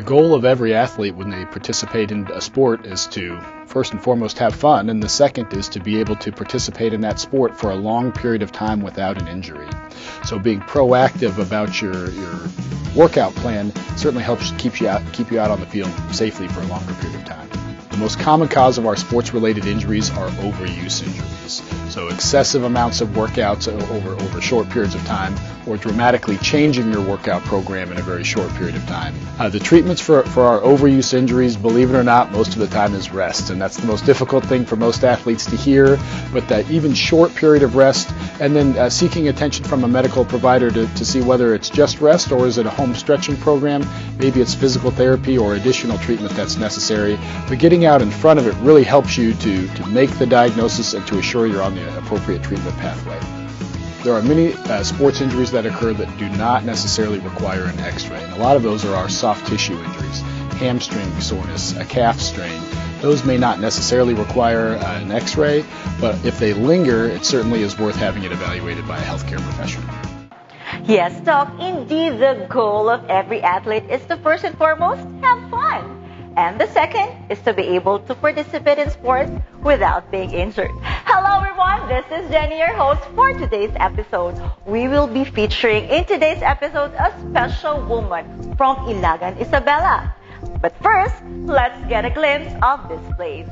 goal of every athlete when they participate in a sport is to, first and foremost, have fun, and the second is to be able to participate in that sport for a long period of time without an injury. So being proactive about your workout plan certainly helps keep you out on the field safely for a longer period of time. The most common cause of our sports-related injuries are overuse injuries. So excessive amounts of workouts over short periods of time, or dramatically changing your workout program in a very short period of time. The treatments for our overuse injuries, believe it or not, most of the time is rest, and that's the most difficult thing for most athletes to hear, but that even short period of rest, and then seeking attention from a medical provider to see whether it's just rest or is it a home stretching program, maybe it's physical therapy or additional treatment that's necessary, but getting out in front of it really helps you to make the diagnosis and to assure you're on the appropriate treatment pathway. There are many sports injuries that occur that do not necessarily require an x-ray, and a lot of those are our soft tissue injuries. Hamstring soreness, a calf strain. Those may not necessarily require an x-ray, but if they linger, it certainly is worth having it evaluated by a healthcare professional. Yes, Doc, indeed the goal of every athlete is to first and foremost have fun. And the second is to be able to participate in sports without being injured. Hello everyone, this is Jenny, your host for today's episode. We will be featuring in today's episode a special woman from Ilagan, Isabela. But first, let's get a glimpse of this place.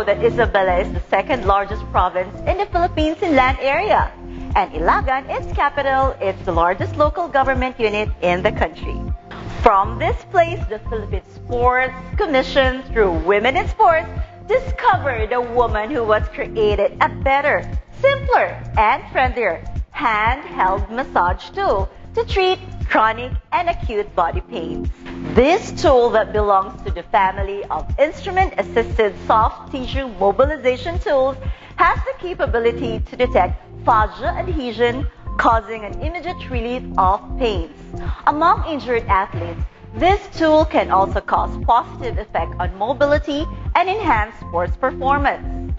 That Isabela is the second largest province in the Philippines in land area, and Ilagan, its capital, is the largest local government unit in the country. From this place, the Philippine Sports Commission, through Women in Sports, discovered a woman who was created a better, simpler, and friendlier handheld massage tool to treat chronic and acute body pains. This tool that belongs to the family of instrument-assisted soft tissue mobilization tools has the capability to detect fascia adhesion, causing an immediate relief of pains. Among injured athletes, this tool can also cause positive effect on mobility and enhance sports performance.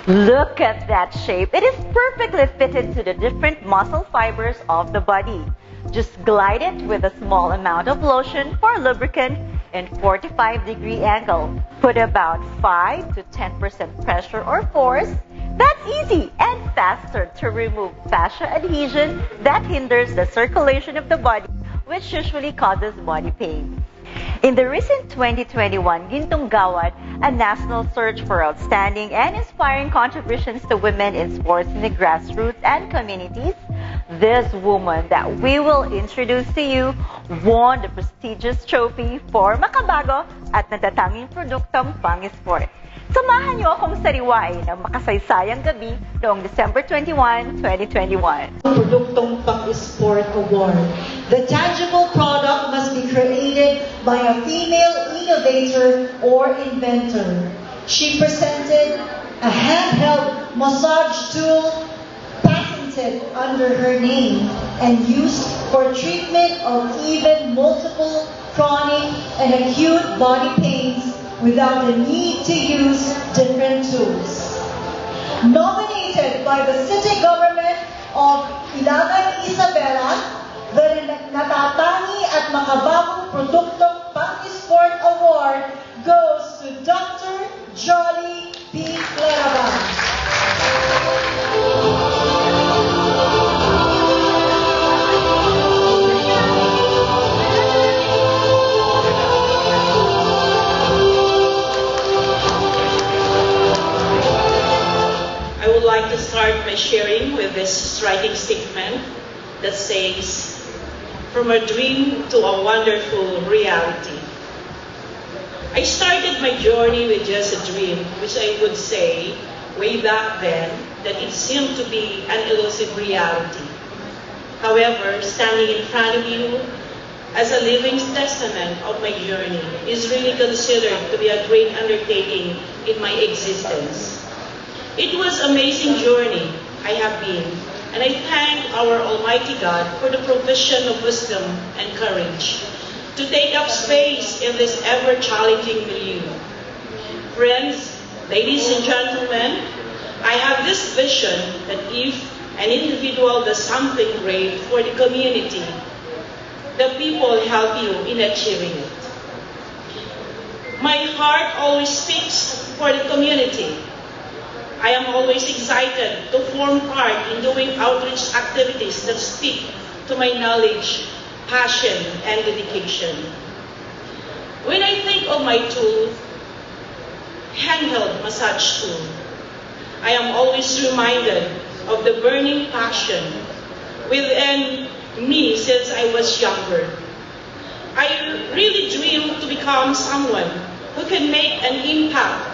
Look at that shape. It is perfectly fitted to the different muscle fibers of the body. Just glide it with a small amount of lotion for lubricant in 45-degree angle. Put about 5 to 10% pressure or force. That's easy and faster to remove fascia adhesion that hinders the circulation of the body, which usually causes body pain. In the recent 2021 Gintong Gawad, a national search for outstanding and inspiring contributions to women in sports in the grassroots and communities, this woman that we will introduce to you won the prestigious trophy for Makabago at Natatanging Produktong Pang-Isport. Samahan niyo akong sariwain ng makasaysayang gabi noong December 21, 2021. Produktong Pang-Isport Award. The tangible product must be created by a female innovator or inventor. She presented a handheld massage tool patented under her name and used for treatment of even multiple chronic and acute body pains without the need to use different tools. Nominated by the city government of Ilagan, Isabela, the Natatanging at Makabago Produktong Pang-Isport Award goes to Dr. Drolly Claravall. I would like to start by sharing with this striking statement that says, from a dream to a wonderful reality. I started my journey with just a dream, which I would say, way back then, that it seemed to be an elusive reality. However, standing in front of you as a living testament of my journey is really considered to be a great undertaking in my existence. It was an amazing journey I have been, and I thank our Almighty God for the provision of wisdom and courage to take up space in this ever-challenging milieu. Friends, ladies and gentlemen, I have this vision that if an individual does something great for the community, the people help you in achieving it. My heart always speaks for the community. I am always excited to form part in doing outreach activities that speak to my knowledge, passion, and dedication. When I think of my tool, handheld massage tool, I am always reminded of the burning passion within me since I was younger. I really dream to become someone who can make an impact,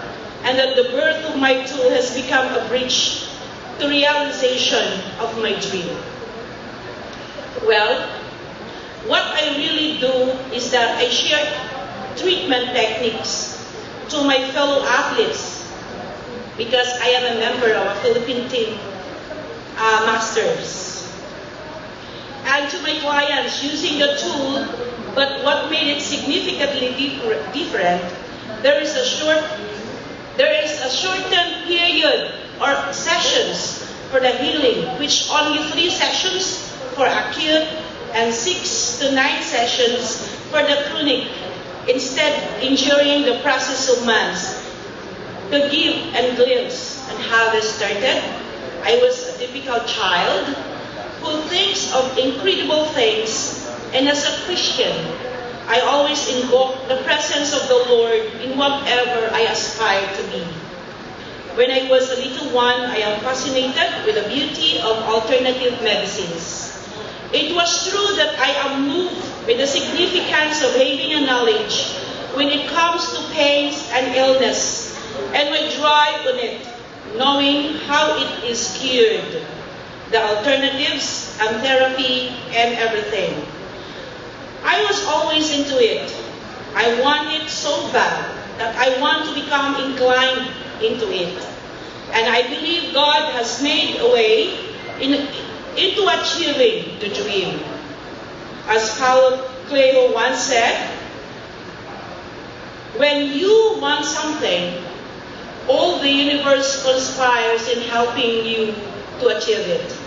and that the birth of my tool has become a bridge to realization of my dream. Well, what I really do is that I share treatment techniques to my fellow athletes because I am a member of a Philippine team masters. And to my clients using the tool, but what made it significantly different, there is a shortened period or sessions for the healing, which only 3 sessions for acute and 6 to 9 sessions for the chronic, instead enduring the process of months. To give a glimpse on how this started, I was a typical child who thinks of incredible things, and as a Christian, I always invoke the presence of the Lord in whatever I aspire to be. When I was a little one, I am fascinated with the beauty of alternative medicines. It was true that I am moved with the significance of having a knowledge when it comes to pains and illness, and my drive on it, knowing how it is cured, the alternatives and therapy and everything. I was always into it. I want it so bad that I want to become inclined into it. And I believe God has made a way into achieving the dream. As Paulo Coelho once said, when you want something, all the universe conspires in helping you to achieve it.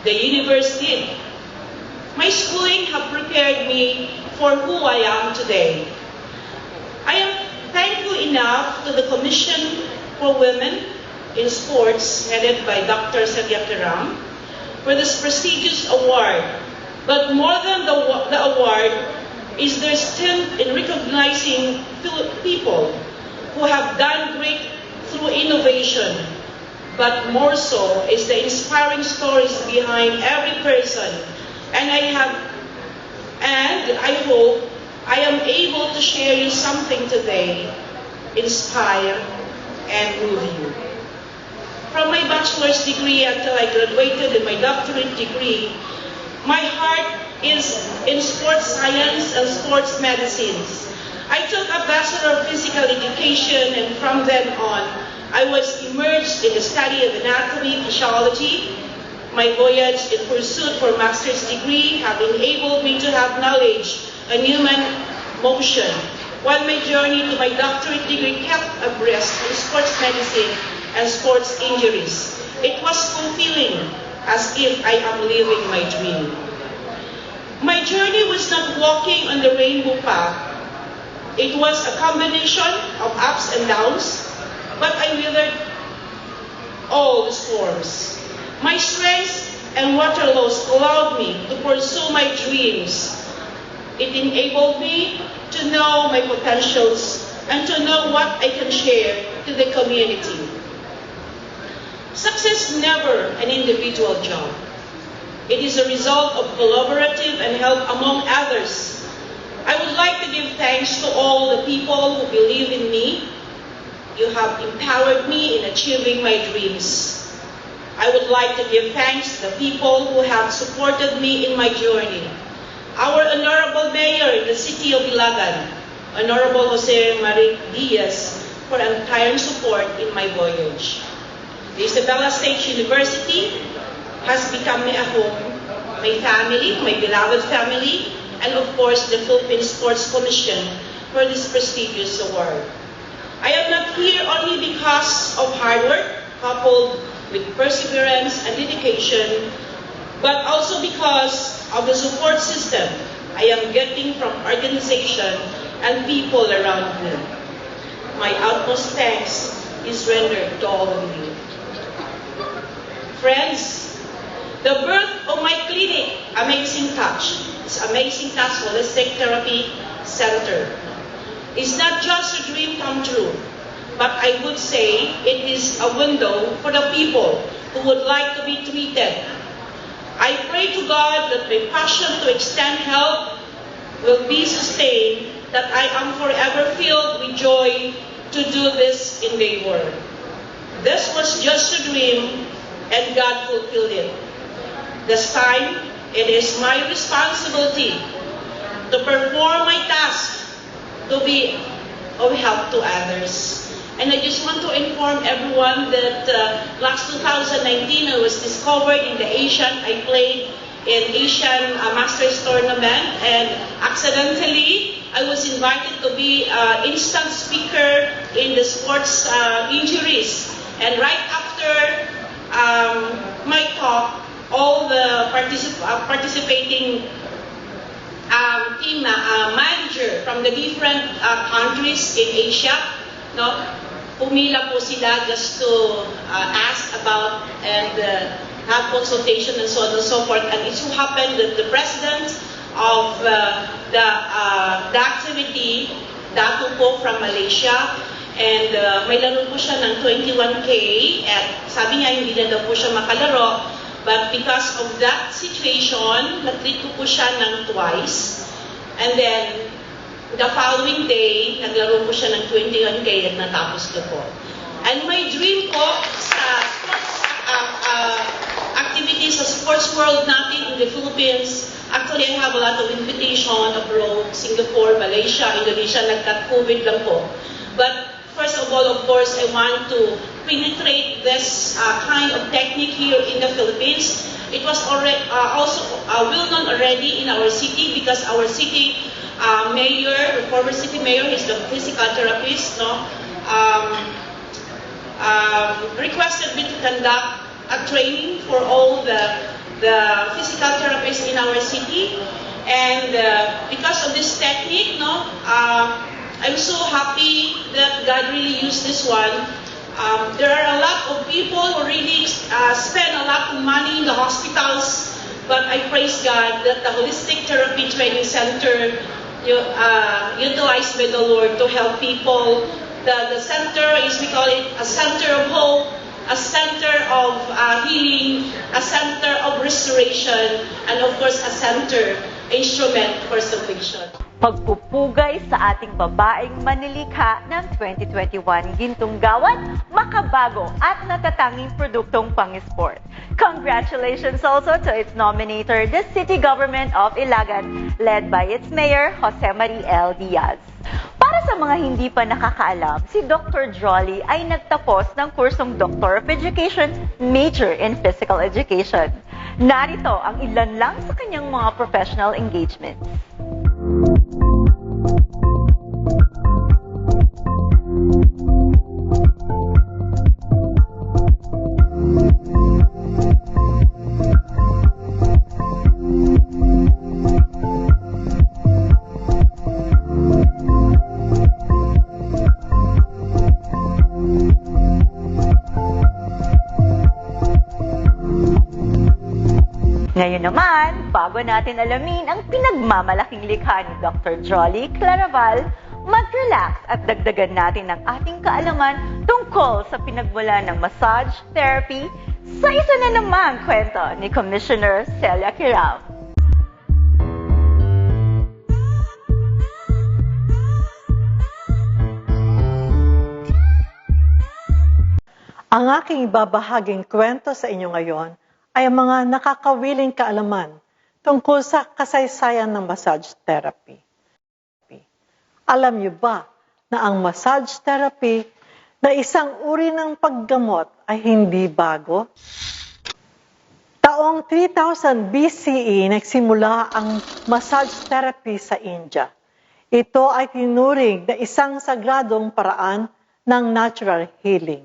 The universe did. My schooling have prepared me for who I am today. I am thankful enough to the Commission for Women in Sports, headed by Dr. Satyakaram, for this prestigious award. But more than the award is their strength in recognizing people who have done great through innovation, but more so is the inspiring stories behind every person. And I hope I am able to share you something today, inspire and move you. From my bachelor's degree until I graduated in my doctorate degree, my heart is in sports science and sports medicines. I took a Bachelor of Physical Education, and from then on, I was immersed in the study of anatomy, physiology. My voyage in pursuit for master's degree have enabled me to have knowledge on human motion, while my journey to my doctorate degree kept abreast in sports medicine and sports injuries. It was fulfilling, as if I am living my dream. My journey was not walking on the rainbow path. It was a combination of ups and downs, but I weathered all the storms. My strengths and waterlows allowed me to pursue my dreams. It enabled me to know my potentials and to know what I can share to the community. Success is never an individual job. It is a result of collaborative and help among others. I would like to give thanks to all the people who believe in me. You have empowered me in achieving my dreams. I would like to give thanks to the people who have supported me in my journey. Our Honorable Mayor in the City of Ilagan, Honorable Jose Marie Diaz, for untiring support in my voyage. The Isabela State University has become my home, my family, my beloved family, and of course the Philippine Sports Commission for this prestigious award. I am not here only because of hard work coupled with perseverance and dedication, but also because of the support system I am getting from organization and people around me. My utmost thanks is rendered to all of you. Friends, the birth of my clinic, Amazing Touch, is Amazing Touch Holistic Therapy Center. It's not just a dream come true, but I would say it is a window for the people who would like to be treated. I pray to God that my passion to extend help will be sustained, that I am forever filled with joy to do this in the world. This was just a dream, and God fulfilled it. This time, it is my responsibility to perform my task, to be of help to others. And I just want to inform everyone that last 2019 I was discovered in the I played in Asian Masters Tournament, and accidentally I was invited to be instant speaker in the sports injuries. And right after my talk, all the participating team manager from the different countries in Asia, pumila po sila just to ask about and have consultation and so on and so forth. And it so happened that the president of the activity, Datu po from Malaysia, and may laro po siya ng 21K, at sabi niya hindi na daw po siya makalaro. But because of that situation, na-treat ko po siya ng twice. And then, the following day, naglaro po siya ng 21K at natapos ko po. And my dream po sa sports activities sa sports world natin in the Philippines, actually I have a lot of invitation abroad, Singapore, Malaysia, Indonesia, nagka-COVID lang po. But first of all, of course, I want to penetrate this kind of technique here in the Philippines. It was already also well known already in our city, because our city mayor, the former city mayor, is the physical therapist, requested me to conduct a training for all the physical therapists in our city. And because of this technique, I'm so happy that God really used this one. There are a lot of people who really spend a lot of money in the hospitals, but I praise God that the Holistic Therapy Training Center utilized by the Lord to help people. The center is, we call it a center of hope, a center of healing, a center of restoration, and of course a center instrument for salvation. Pagpupugay sa ating babaeng manilikha ng 2021 Gintong Gawan, Makabago at Natatanging Produktong Pang-Isport. Congratulations also to its nominator, the City Government of Ilagan, led by its Mayor, Jose Marie L. Diaz. Para sa mga hindi pa nakakaalam, si Dr. Drolly ay nagtapos ng kursong Doctor of Education, major in Physical Education. Narito ang ilan lang sa kanyang mga professional engagements. Ngayon naman, bago natin alamin ang pinagmamalaking likha ni Dr. Drolly Claravall, mag-relax at dagdagan natin ang ating kaalaman tungkol sa pinagmula ng massage therapy, sa isa na namang kwento ni Commissioner Celia Kiram. Ang aking ibabahaging kwento sa inyo ngayon ay ang mga nakakawiling kaalaman tungkol sa kasaysayan ng massage therapy. Alam niyo ba na ang massage therapy na isang uri ng paggamot ay hindi bago? Taong 3000 BCE nagsimula ang massage therapy sa India. Ito ay tinuring na isang sagradong paraan ng natural healing.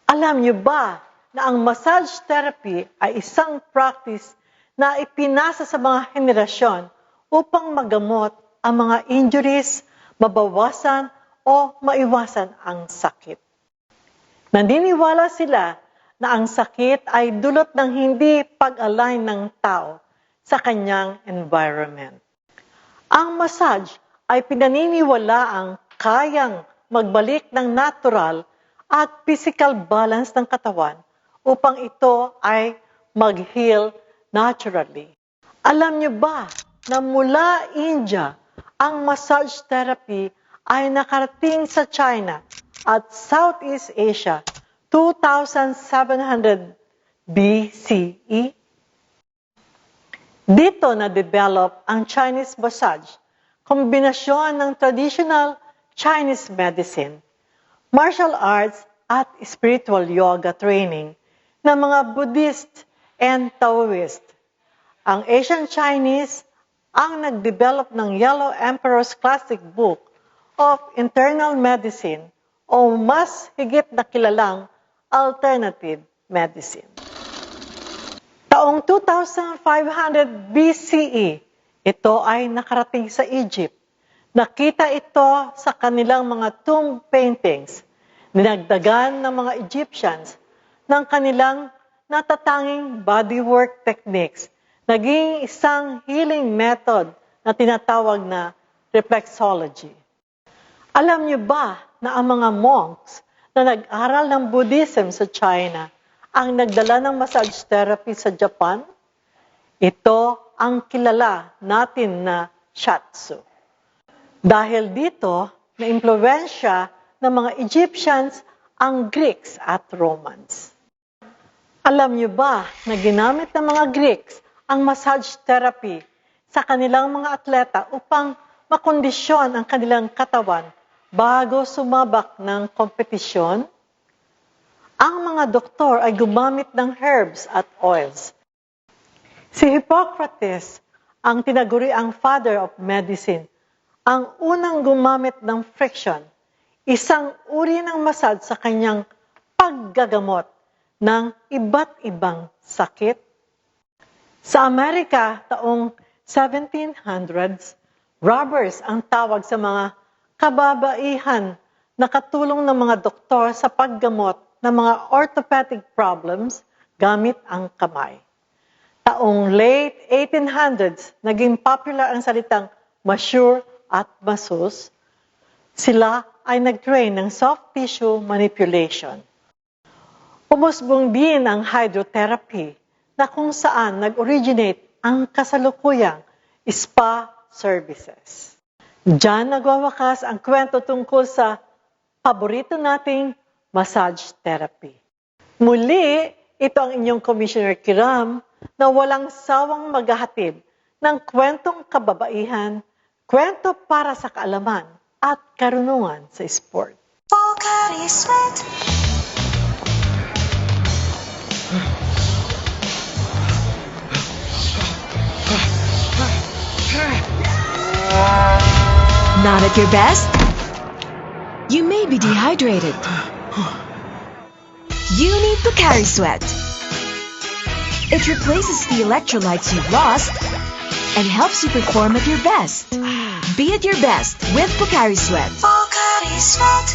Alam niyo ba na ang massage therapy ay isang practice na ipinasa sa mga henerasyon upang magamot ang mga injuries, mabawasan o maiwasan ang sakit. Naniniwala sila na ang sakit ay dulot ng hindi pag-align ng tao sa kanyang environment. Ang massage ay pinaniniwalaang kayang magbalik ng natural at physical balance ng katawan upang ito ay mag-heal naturally. Alam niyo ba na mula India, ang massage therapy ay nakarating sa China at Southeast Asia 2700 BCE? Dito na-develop ang Chinese massage, kombinasyon ng traditional Chinese medicine, martial arts at spiritual yoga training ng mga Buddhist and Taoist. Ang Asian Chinese ang nag-develop ng Yellow Emperor's Classic Book of Internal Medicine o mas higit na kilalang alternative medicine. Taong 2500 BCE, ito ay nakarating sa Egypt. Nakita ito sa kanilang mga tomb paintings. Dinagdagan ng mga Egyptians ng kanilang natatanging bodywork techniques. Naging isang healing method na tinatawag na reflexology. Alam niyo ba na ang mga monks na nag-aral ng Buddhism sa China ang nagdala ng massage therapy sa Japan? Ito ang kilala natin na shiatsu. Dahil dito, na-impluwensya ng mga Egyptians ang Greeks at Romans. Alam niyo ba na ginamit ng mga Greeks ang massage therapy sa kanilang mga atleta upang makondisyon ang kanilang katawan bago sumabak ng kompetisyon? Ang mga doktor ay gumamit ng herbs at oils. Si Hippocrates, ang tinaguriang father of medicine, ang unang gumamit ng friction, isang uri ng massage sa kanyang paggagamot ng iba't ibang sakit. Sa Amerika, taong 1700s, rubbers ang tawag sa mga kababaihan na katulong ng mga doktor sa paggamot ng mga orthopedic problems gamit ang kamay. Taong late 1800s, naging popular ang salitang masseur at masseuse. Sila ay nag-train ng soft tissue manipulation. Umusbong din ang hydrotherapy na kung saan nag-originate ang kasalukuyang spa services. Diyan nagwawakas ang kwento tungkol sa paborito nating massage therapy. Muli, ito ang inyong Commissioner Kiram na walang sawang maghahatid ng kwentong kababaihan, kwento para sa kaalaman at karunungan sa sport. Not at your best? You may be dehydrated. You need Pocari Sweat. It replaces the electrolytes you've lost and helps you perform at your best. Be at your best with Pocari Sweat. Pocari Sweat.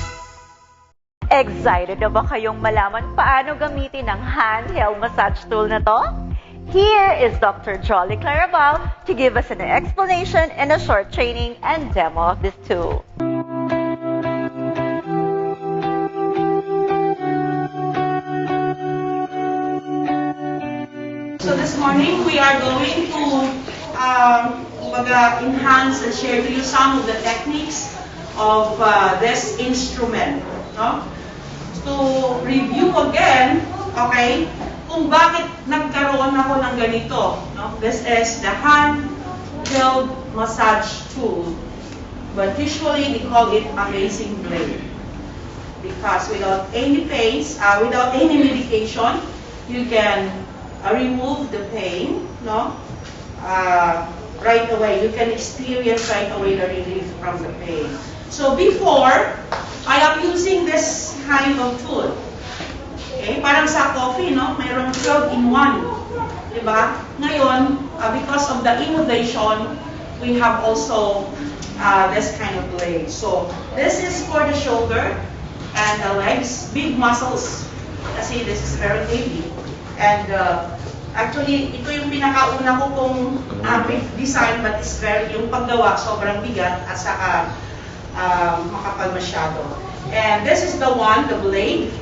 Excited na ba kayong malaman paano gamitin ang handheld massage tool na to? Here is Dr. Drolly Claravall to give us an explanation and a short training and demo of this tool. So this morning, we are going to enhance and share to you some of the techniques of this instrument. No? To review again, okay, kung bakit nagkaroon ako ng ganito. No? This is the handheld massage tool. But usually, we call it a racing blade. Because without any pains, without any medication, you can remove the pain, no? Right away. You can experience right away the relief from the pain. So before, I am using this kind of tool. Okay? Parang sa coffee, no? Mayroong 12 in 1. Diba? Ngayon, because of the innovation, we have also this kind of blade. So this is for the shoulder and the legs, big muscles. Kasi this is very heavy. And actually, ito yung pinakauna ko pong design, but it's very, yung paggawa, sobrang bigat at saka makapal masyado. And this is the one, the blade,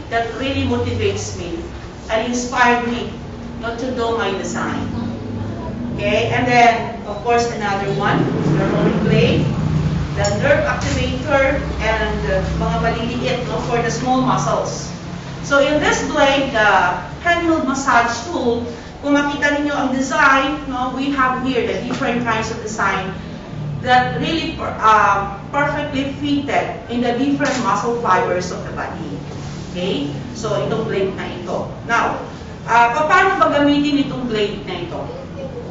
that really motivates me and inspired me not to do my design. Okay, and then, of course, another one, the rolling blade, the nerve activator, and mga maliliit, no, for the small muscles. So in this blade, the handheld massage tool, kung makita ninyo ang design, no, we have here the different kinds of design that really perfectly fitted in the different muscle fibers of the body. Okay? So itong blade na ito. Now, paano ba gamitin itong blade na ito?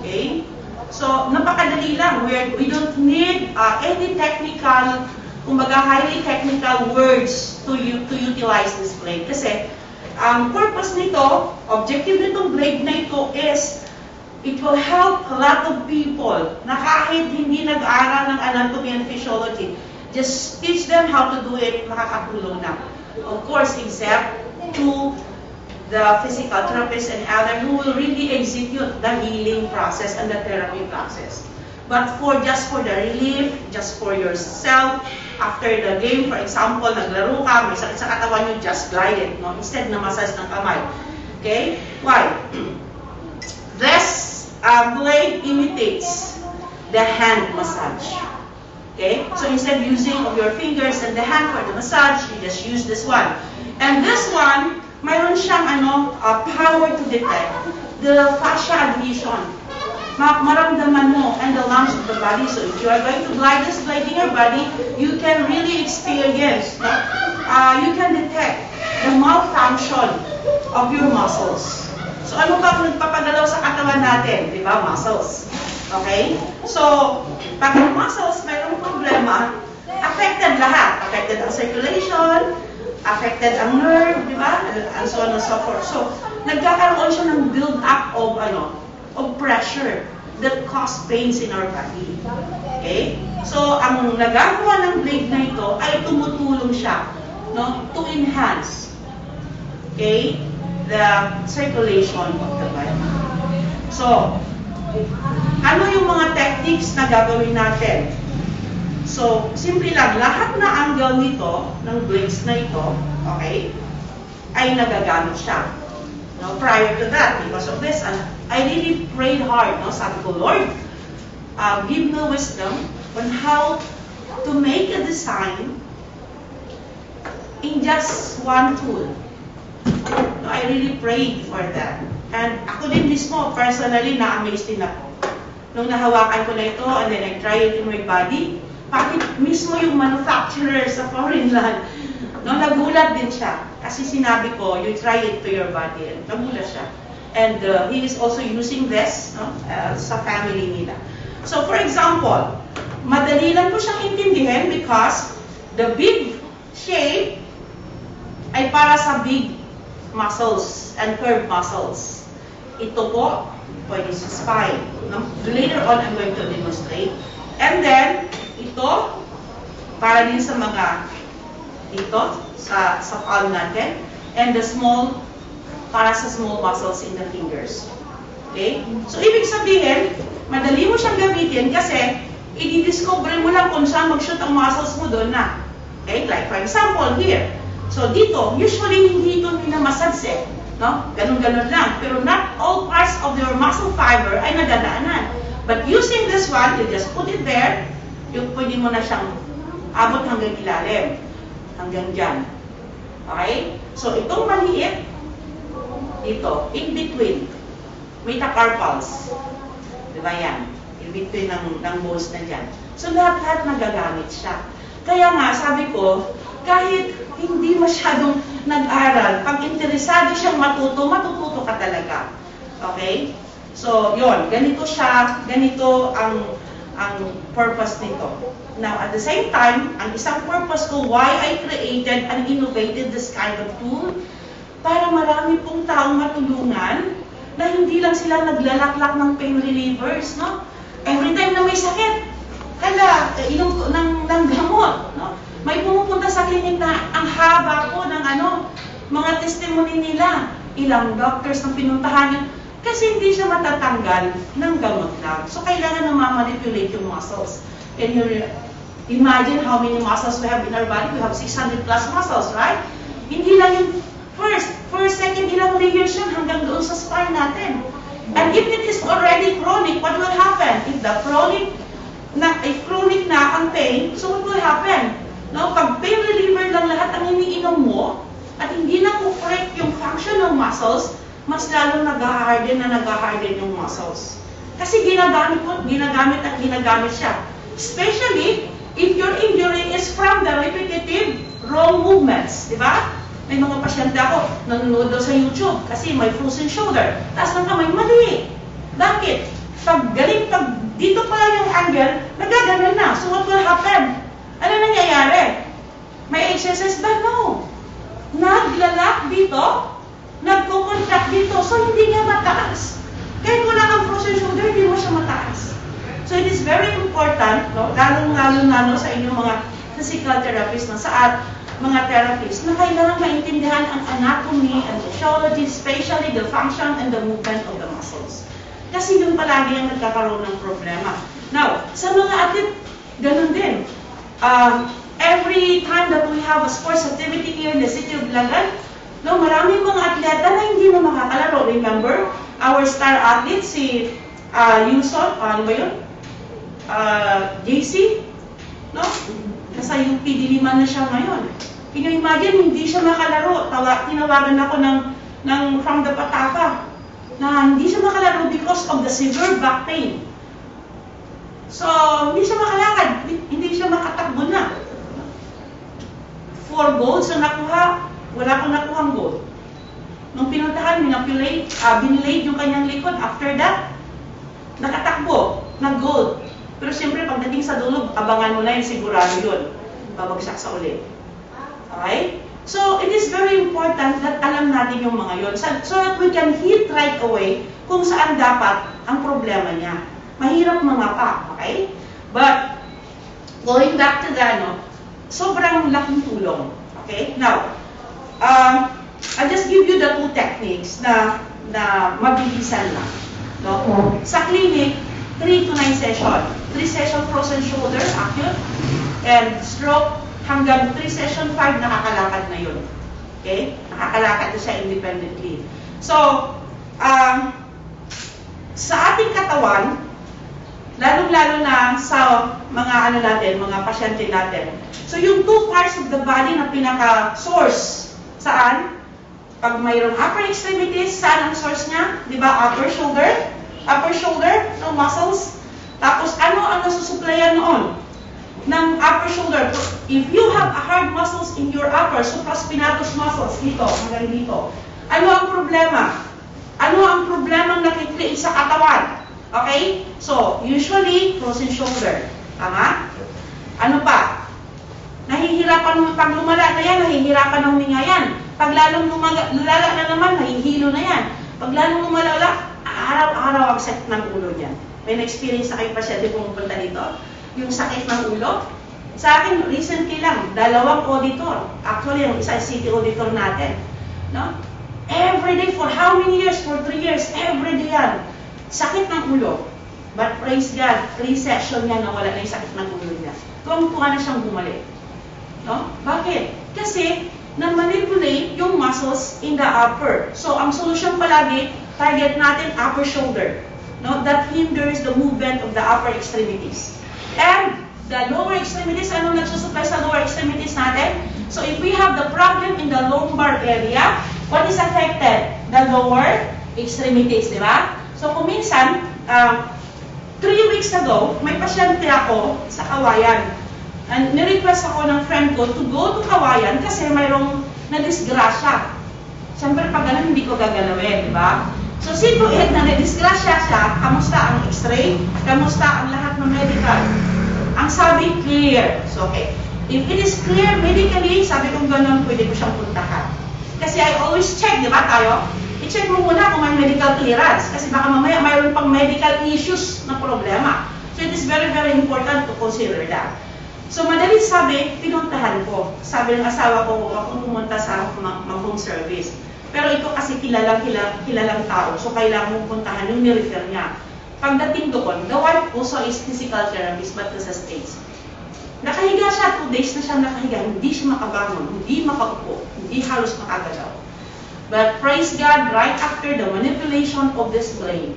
Okay? So, napakadali lang. We don't need any technical, kumbaga highly technical words to utilize this blade. Kasi, ang purpose nito, objective nitong blade na ito is, it will help a lot of people na kahit hindi nag-aral ng anatomy and physiology, just teach them how to do it, makakatulong na. Of course, except to the physical therapist and others who will really execute the healing process and the therapy process. But just for the relief, just for yourself, after the game, for example, naglaro ka, may sakit sa katawan nyo, just glide it, no? Instead na massage ng kamay. Okay? Why? This blade imitates the hand massage. Okay? So instead using of your fingers and the hand for the massage, you just use this one. And this one, mayroon siyang power to detect the fascia adhesion. Maramdaman mo and the lumps of the body. So if you are going to glide this blade in your body, you can really experience, you can detect the malfunction of your muscles. So ano ba nagpapagalaw sa katawan natin? Di ba? Muscles. Okay? So, pag yung muscles mayroong problema, affected lahat. Affected ang circulation, affected ang nerve, di ba? And so on and so forth. So, nagkakaroon siya ng build-up of, of pressure that cause pains in our body. Okay? So, ang nagagawa ng blade na ito ay tumutulong siya, no, to enhance, okay, the circulation of the body. So, ano yung mga techniques na gagawin natin? So, simple lang, lahat na angle nito, ng blades na ito, okay, ay nagagamit siya. No, prior to that, because of this, I really prayed hard, no? Sabi ko, Lord, give me wisdom on how to make a design in just one tool. No, I really prayed for that. And ako din mismo, personally, na-amazed din ako. Nung nahawakan ko na ito, and then I try it in my body, bakit mismo yung manufacturer sa foreign land, no, nagulat din siya. Kasi sinabi ko, you try it to your body. And nagulat siya. And he is also using this, no, sa family nila. So for example, madali lang po siyang intindihin because the big shape ay para sa big muscles and curved muscles. Ito po, pwede sa spine. No? Later on, I'm going to demonstrate. And then, ito, para din sa mga dito, sa palm natin. And the small, para sa small muscles in the fingers. Okay? So, ibig sabihin, madali mo siyang gamitin kasi i-discover mo lang kung saan mag-shoot ang muscles mo doon na. Okay? Like, for example, here. So, dito, usually hindi ito minamassage eh. No? Ganun-ganun lang. Pero not all parts of your muscle fiber ay nadadaanan. But using this one, you just put it there, yung pwede mo na siyang abot hanggang ilalim. Hanggang dyan. Okay? So, itong maliit, dito, in between, metacarpals. Diba yan? In between ng bones na dyan. So, lahat-lahat nagagamit siya. Kaya nga, sabi ko, kahit hindi masyadong nag-aral, pag interesado siyang matututo ka talaga. Okay? So, yon, ganito siya, ganito ang purpose nito. Now, at the same time, ang isang purpose ko why I created and innovated this kind of tool, para marami pong taong matulungan na hindi lang sila naglalaklak ng pain relievers, no? Every time na may sakit, inom ng gamot, no? May pumupunta sa klinik na ang haba po ng mga testimony nila. Ilang doctors na pinuntahan niya. Kasi hindi siya matatanggal ng gamot lang. So, kailangan na ma-manipulate yung muscles. Can you imagine how many muscles we have in our body? We have 600 plus muscles, right? Hindi lang yung first, second, ilang layers yun hanggang doon sa spine natin. And if it is already chronic, what will happen? If chronic na ang pain, so what will happen? No, pag pain reliever lang lahat ang iniinom mo at hindi na correct yung function ng muscles, mas lalo nag-harden yung muscles. Kasi ginagamit siya. Especially if your injury is from the repetitive wrong movements, di ba? May mga pasyente ako, nanonood daw sa YouTube kasi may frozen shoulder. Taas ng kamay, mali. Bakit? Pag dito pa lang yung angle, nagaganon na. So what will happen? Ano nangyayari? May exercise ba? No. Naglalak dito, nagko-contract dito, so hindi niya mataas. Kahit wala kang frozen shoulder, hindi mo siya mataas. So it is very important, no? Lalong-lalo sa inyong mga physical therapists na mga therapists na kailangan maintindihan ang anatomy and physiology, especially the function and the movement of the muscles. Kasi yun palagi ang nagkakaroon ng problema. Now, sa mga athlete, ganun din. Every time that we have a sports activity here in the city of Ilagan, no, maraming mga atleta na hindi mo makakalaro. Remember, our star athlete, si Yuson, ano ba yun? JC, no? Nasa UP Diliman na siya ngayon. Can you imagine, hindi siya makalaro. Tinawagan ako from the Pataka na hindi siya makalaro because of the severe back pain. So, hindi siya makalakad, hindi siya makatakbo na. 4 golds na nakuha, wala akong nakuhang gold. Nung pinuntahan, binilade yung kanyang likod. After that, nakatakbo, nag-gold. Pero siyempre, pagdating sa dulo, abangan mo na yun, sigurado yun. Babagsak sa ulit. Okay? So, it is very important that alam natin yung mga yun. So that we can hit right away kung saan dapat ang problema niya. Mahirap mga pa, okay? But, going back to the, sobrang laking tulong. Okay? Now, I'll just give you the 2 techniques na mabilisan lang. No? Sa clinic, 3 to 9 session. 3 session frozen shoulder, acute, and stroke, hanggang 3 session 5, nakakalakad na yun. Okay? Nakakalakad na siya independently. So, sa ating katawan, lalong-lalo na sa mga mga pasyente natin. So, yung 2 parts of the body na pinaka-source, saan? Pag mayroong upper extremities, saan ang source niya? Di ba? Upper shoulder, no muscles. Tapos, ano ang nasusuplayan noon? Ng upper shoulder. If you have a hard muscles in your upper, supraspinatus muscles, dito, hanggang dito. Ano ang problema? Ano ang problemang nakikreate sa katawan? Okay? So, usually, frozen shoulder. Tama? Ano pa? Nahihirapan mo, pag lumala na yan, nahihirapan ng huminga yan. Pag lalong lumala na naman, nahihilo na yan. Pag lalong lumala, araw-araw ang sakit ng ulo niyan. May na-experience na kayo pasyente pumupunta dito? Yung sakit ng ulo? Sa akin, recently lang, 2 auditor. Actually, yung isa city auditor natin. No? Every day, for how many years? For 3 years, every day yan. Sakit ng ulo. But praise God, 3 session niya na wala na yung sakit ng ulo niya. Tuwang-tuwa na siyang bumalik. No? Bakit? Kasi na manipulate yung muscles in the upper. So, ang solution palagi, target natin upper shoulder. No? That hinders the movement of the upper extremities. And the lower extremities, anong nagsusupply sa lower extremities natin? So, if we have the problem in the lumbar area, what is affected? The lower extremities, di ba? So, kung minsan, 3 weeks ago, may pasyente ako sa Kawayan. And nirequest ako ng friend ko to go to Kawayan kasi mayroong na-disgrasya. Siyempre, pag ganun, hindi ko gagalawin, di ba? So, simple it na na-disgrasya siya, kamusta ang x-ray? Kamusta ang lahat ng medical? Ang sabi, clear. So, okay. If it is clear medically, sabi kong ganun, pwede ko siyang puntahan. Kasi I always check, di ba tayo? I-check mo muna kung may medical clearance. Kasi baka mamaya mayroon pang medical issues na problema. So, it is very, very important to consider that. So, madaling sabi, pinuntahan ko. Sabi ng asawa ko, huwag akong pumunta sa mag-home service. Pero ito kasi kilalang tao. So, kailangan mong puntahan yung ni-refer niya. Pagdating doon, the wife also is physical therapist but sa States. Nakahiga siya, 2 days na siya nakahiga. Hindi siya makabangon, hindi makaupo, hindi halos makagalaw. But praise God, right after the manipulation of this brain.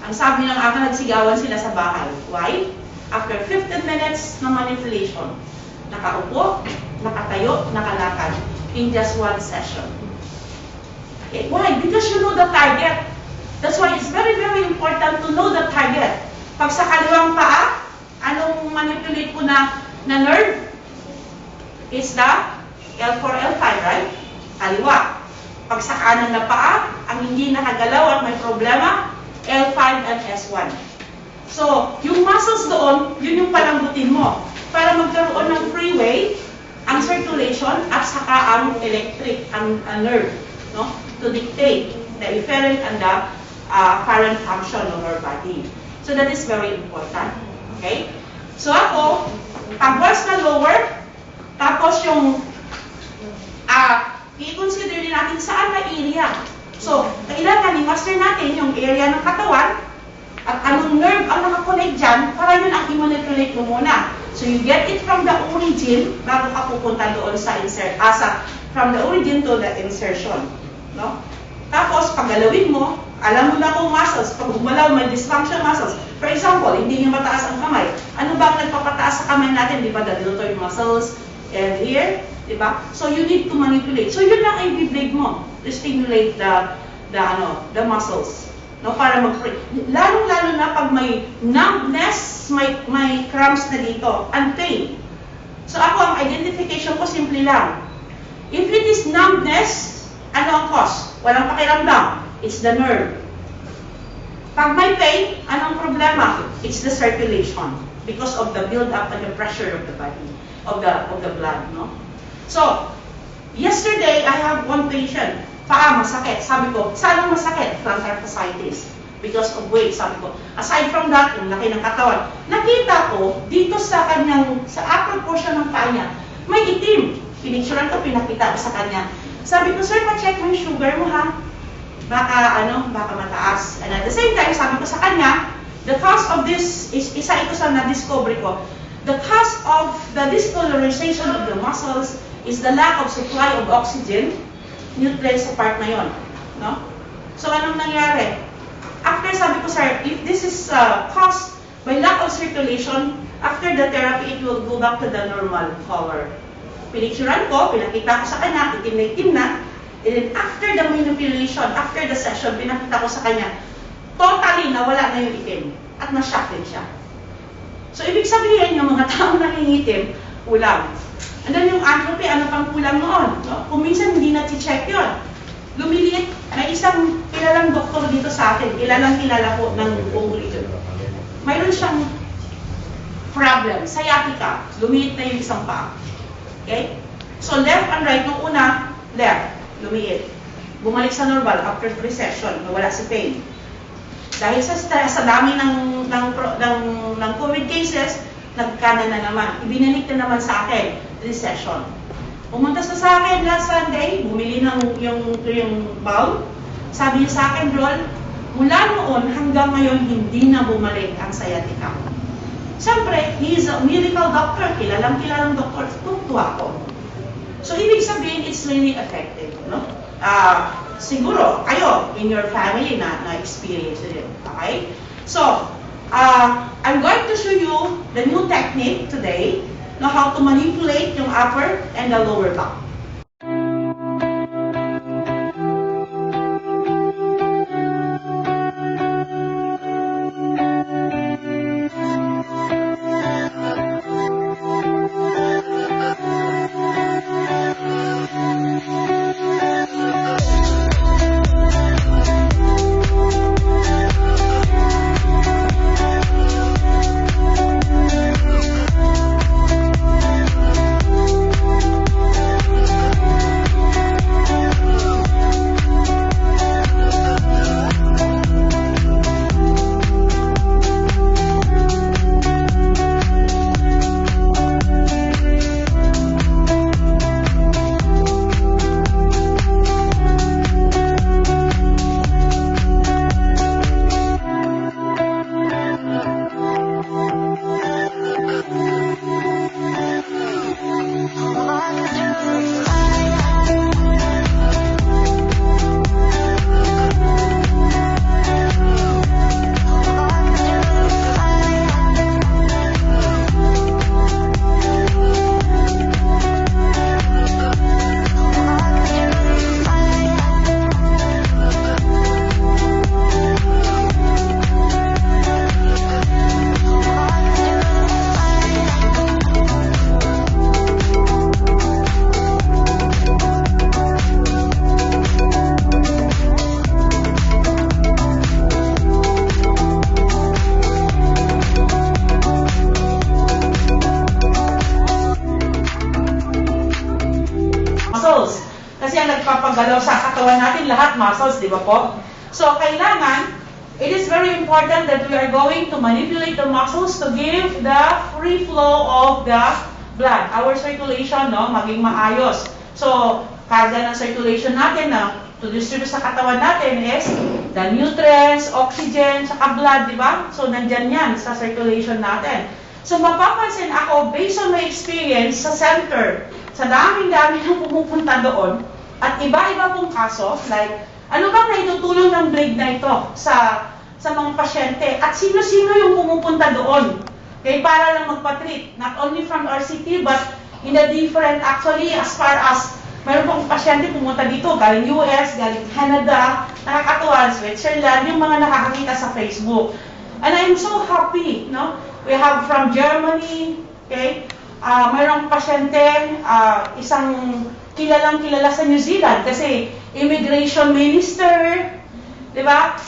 Ang sabi ng akin, nagsigawan sila sa bahay. Why? After 15 minutes na manipulation, nakaupo, nakatayo, nakalakad in just 1 session. Okay. Why? Because you know the target. That's why it's very, very important to know the target. Pag sa kaliwang paa, anong manipulate ko na nerve? It's the L4, L5, right? Kaliwa. Pag sa kanan na paa, ang hindi nakagalaw at may problema, L5 and S1. So, yung muscles doon, yun yung palambutin mo. Para magkaroon ng freeway, ang circulation, at saka ang electric, ang nerve, no? To dictate the efferent and the current function of our body. So, that is very important. Okay? So, ako, pag-once na lower, tapos yung i-consider din natin saan na area. So, kailangan i-master natin yung area ng katawan at anong nerve ang nakakonect dyan para yun ang i-manipulate mo muna. So, you get it from the origin bago ka pupunta doon sa from the origin to the insertion. No? Tapos, paggalawin mo, alam mo na kung muscles. Pag gumalaw, may dysfunction muscles. For example, hindi niya mataas ang kamay. Ano ba ang nagpapataas sa kamay natin? Di ba? The deltoid muscles and here. Diba? So you need to manipulate. So yun lang ay i-blade mo to stimulate the muscles. No, para mag-free. Lalo-lalo na pag may numbness, may cramps na dito, and pain. So ako, ang identification ko simple lang. If it is numbness, ano ang cause? Walang pakiramdam. It's the nerve. Pag may pain, anong problema? It's the circulation because of the build-up and the pressure of the body, of the blood, no? So, yesterday, I have one patient. Paa, masakit. Sabi ko, saan ang masakit? Plantar fasciitis. Because of weight, sabi ko. Aside from that, yung laki ng katawan. Nakita ko, dito sa upper portion ng paa niya, may itim. Pinicturean ko, pinakita ko sa kanya. Sabi ko, sir, pa-check mo yung sugar mo, ha? Baka mataas. And at the same time, sabi ko sa kanya, the cause of this, isa ito sa na-discover ko, the cause of the discolorization of the muscles is the lack of supply of oxygen, nutrients sa part na yon, no? So, anong nangyari? After, sabi ko, sir, if this is caused by lack of circulation, after the therapy, it will go back to the normal color. Pinicturean ko, pinakita ko sa kanya, itim na itim na, and then after the manipulation, after the session, pinakita ko sa kanya, totally nawala na yung itim, at na-shock din siya. So, ibig sabihin, yung mga taong nangingitim, kulang. And then yung atrophy, ano pang kulang noon? No? Kung minsan hindi na-check yun. Lumiliit, may isang kilalang doktor dito sa atin, kilala po ng buong region. Mayroon siyang problem, sciatica, lumiit na yung isang paa. Okay? So left and right, nung una, left, lumiit. Bumalik sa normal after 3 sessions, nawala si pain. Dahil sa stress, sa dami ng COVID cases, nagkana na naman. Ibinalik na naman sa akin, 3 session. Pumunta sa akin last Sunday, bumili ng yung bowl. Sabi niya sa akin, Drol, mula noon hanggang ngayon, hindi na bumalik ang sciatica. Siyempre, he is a medical doctor, kilalang doktor. Tuwa ko. So, ibig sabihin, it's really effective, no? Siguro, kayo, in your family na-experience din, okay? So, I'm going to show you the new technique today, no, how to manipulate yung upper and the lower back. Kasi ang nagpapagalaw sa katawan natin, lahat muscles, di ba po? So, kailangan, it is very important that we are going to manipulate the muscles to give the free flow of the blood. Our circulation, no, maging maayos. So, karga ng circulation natin na to distribute sa katawan natin is the nutrients, oxygen, saka blood, di ba? So, nandyan yan sa circulation natin. So, mapapansin ako, based on my experience sa center, sa daming-dami nang pumupunta doon, at iba-iba pong kaso, like, ano bang naitutulong ng blade na ito sa mga pasyente? At sino-sino yung pumupunta doon? Okay, para lang magpa-treat, not only from our city, but in a different, actually, as far as, mayroon pong pasyente pumunta dito, galing US, galing Canada, nakakatuwa, Switzerland, yung mga nakakakita sa Facebook. And I'm so happy, no? We have from Germany, okay? Mayroong pasyente, isang kilalang-kilala sa New Zealand kasi immigration minister, di ba?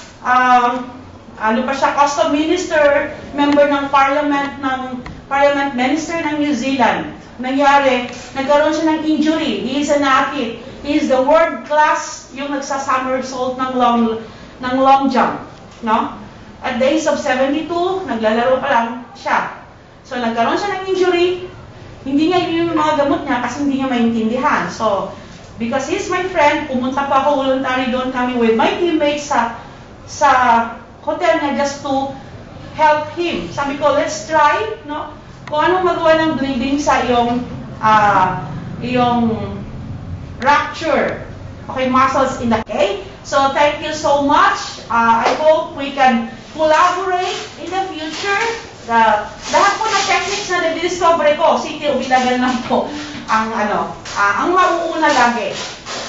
Ano pa siya, custom minister, member ng parliament minister ng New Zealand. Nangyari, nagkaroon siya ng injury. He is an athlete. He is the world class, yung nagsa-somersault ng long jump, no? At the age of 72, naglalaro pa lang siya. So, nagkaroon siya ng injury. Hindi niya yung mga gamot niya kasi hindi niya maintindihan. So, because he's my friend, pumunta pa ako voluntary doon kami with my teammates sa hotel niya just to help him. Sabi ko, let's try, no? Kung anong magawa ng bleeding sa iyong rupture. Okay, muscles in the okay? So, thank you so much. I hope we can collaborate in the future. Lahat po ng techniques na na-discover ko, City of Ilagan lang po ang mauuna lagi.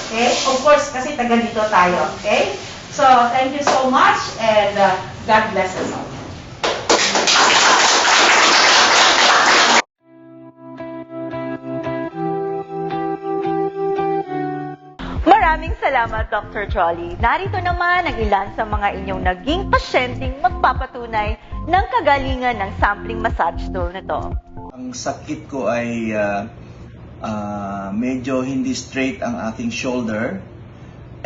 Okay? Of course, kasi taga dito tayo. Okay? So, thank you so much and God bless us all. Maraming salamat, Dr. Drolly. Narito naman ang ilan sa mga inyong naging pasyenteng magpapatunay ng kagalingan ng sampling massage tool nito. Ang sakit ko ay medyo hindi straight ang aking shoulder.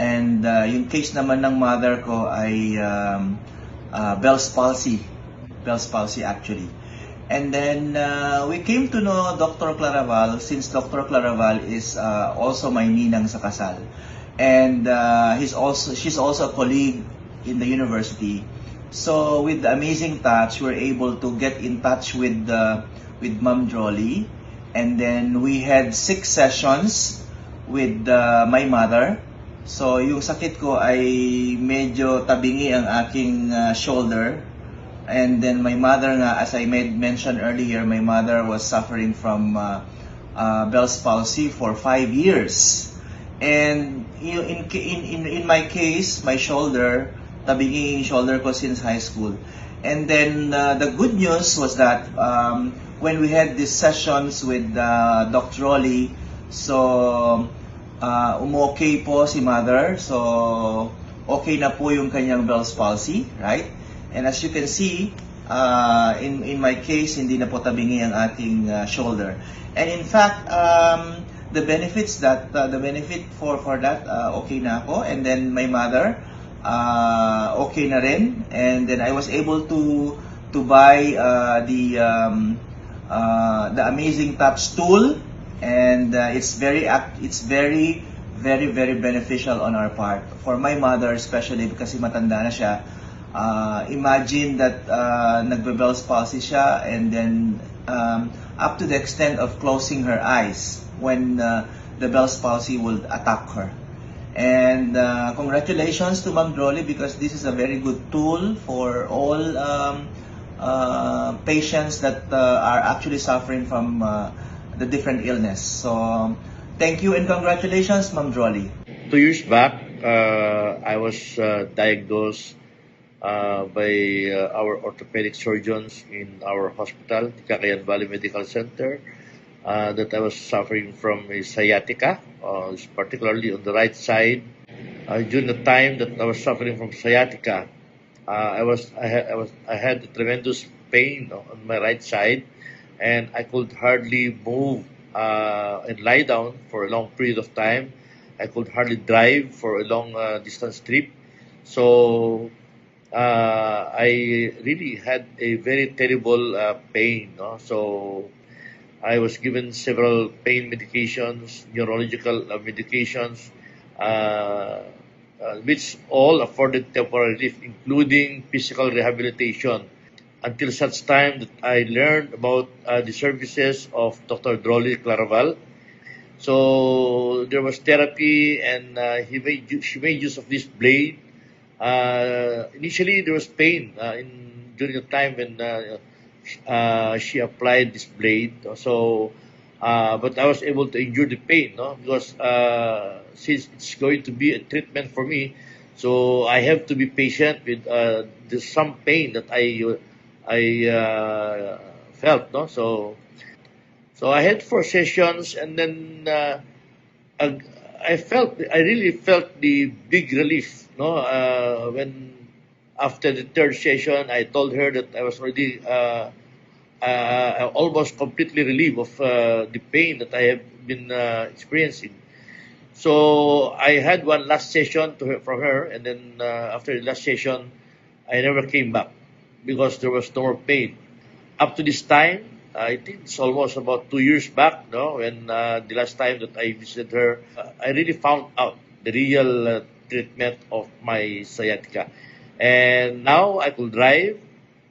And yung case naman ng mother ko ay Bell's palsy. Bell's palsy actually. And then we came to know Dr. Claravall since Dr. Claravall is also my ninang sa kasal. And she's also a colleague in the university. So with the amazing touch, we're able to get in touch with Ma'am Drolly. And then we had 6 sessions with my mother. So yung sakit ko ay medyo tabingi ang aking shoulder. And then my mother nga, as I mentioned earlier, my mother was suffering from Bell's palsy for 5 years. And in my case, my shoulder, tabingi yung shoulder ko since high school. And then the good news was that when we had these sessions with Dr. Drolly, so okay po si mother, so okay na po yung kanyang Bell's palsy, right? And as you can see, in my case, hindi na po tabingi ang ating shoulder. And in fact, the benefit for that, okay na ako. And then my mother, okay na rin. And then I was able to buy the Amazing Touch tool, and it's very beneficial on our part. For my mother especially, kasi matanda na siya. Imagine that nagbe-Bell's palsy siya, and then up to the extent of closing her eyes when the Bell's palsy will attack her. And congratulations to Ma'am Drolly, because this is a very good tool for all patients that are actually suffering from the different illness. So thank you and congratulations, Ma'am Drolly. 2 years back, I was diagnosed by our orthopedic surgeons in our hospital, Cagayan Valley Medical Center, that I was suffering from a sciatica, particularly on the right side. During the time that I was suffering from sciatica, I had a tremendous pain on my right side, and I could hardly move and lie down for a long period of time. I could hardly drive for a long distance trip. So I really had a very terrible pain. No? So I was given several pain medications, neurological medications, which all afforded temporary relief, including physical rehabilitation, until such time that I learned about the services of Dr. Drolly Claravall. So there was therapy, and she made use of this blade. Initially, there was pain during the time when she applied this blade. So, but I was able to endure the pain, no? Because since it's going to be a treatment for me, so I have to be patient with there's some pain that I felt, no? So I had 4 sessions, and then I really felt the big relief, no? When after the 3rd session, I told her that I was already almost completely relieved of the pain that I have been experiencing. So I had one last session from her, and then after the last session, I never came back because there was no more pain. Up to this time, I think it's almost about 2 years back, no, when the last time that I visited her, I really found out the real treatment of my sciatica. And now I could drive.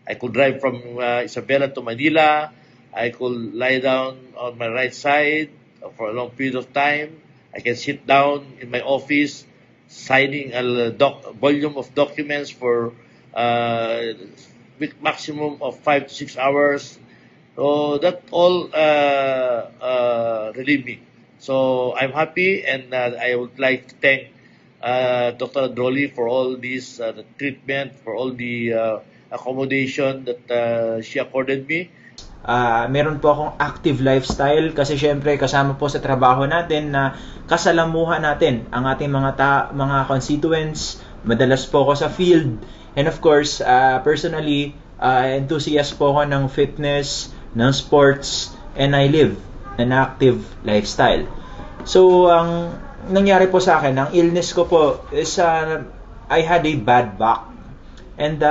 I could drive from Isabela to Manila. I could lie down on my right side for a long period of time. I can sit down in my office, signing a volume of documents for with maximum of 5 to 6 hours. So that all relieved me. So I'm happy, and I would like to thank Dr. Drolly for all this the treatment, for all the accommodation that she accorded me. Meron po akong active lifestyle kasi syempre kasama po sa trabaho natin na kasalamuhan natin ang ating mga constituents. Madalas po ako sa field, and of course personally enthusiast po ako ng fitness, ng sports, and I live an active lifestyle. So ang nangyari po sa akin, ang illness ko po is I had a bad back, and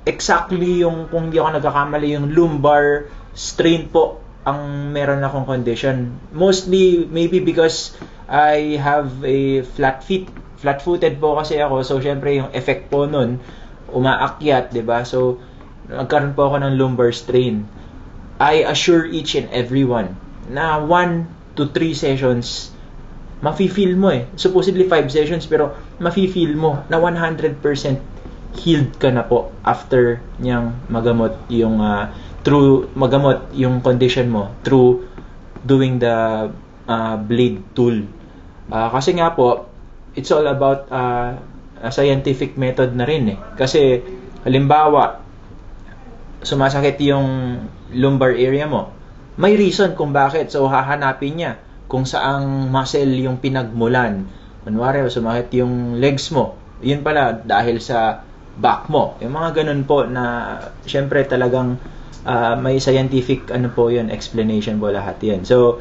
exactly yung, kung hindi ako nagkakamali, yung lumbar strain po ang meron akong condition. Mostly maybe because I have a flat-footed po kasi ako, so syempre yung effect po nun umaakyat, 'di ba? So nagkaroon po ako ng lumbar strain. I assure each and everyone na 1 to 3 sessions, mafe-feel mo Supposedly 5 sessions, pero mafe-feel mo na 100% healed ka na po after niyang magamot yung magamot yung condition mo through doing the blade tool. Kasi nga po, it's all about a scientific method na rin Kasi halimbawa, sumasakit yung lumbar area mo, may reason kung bakit. So hahanapin niya kung saang muscle yung pinagmulan. Kunwari, sumakit yung legs mo, yun pala dahil sa back mo. Yung mga ganun po na syempre talagang may scientific yun, explanation po lahat yan. So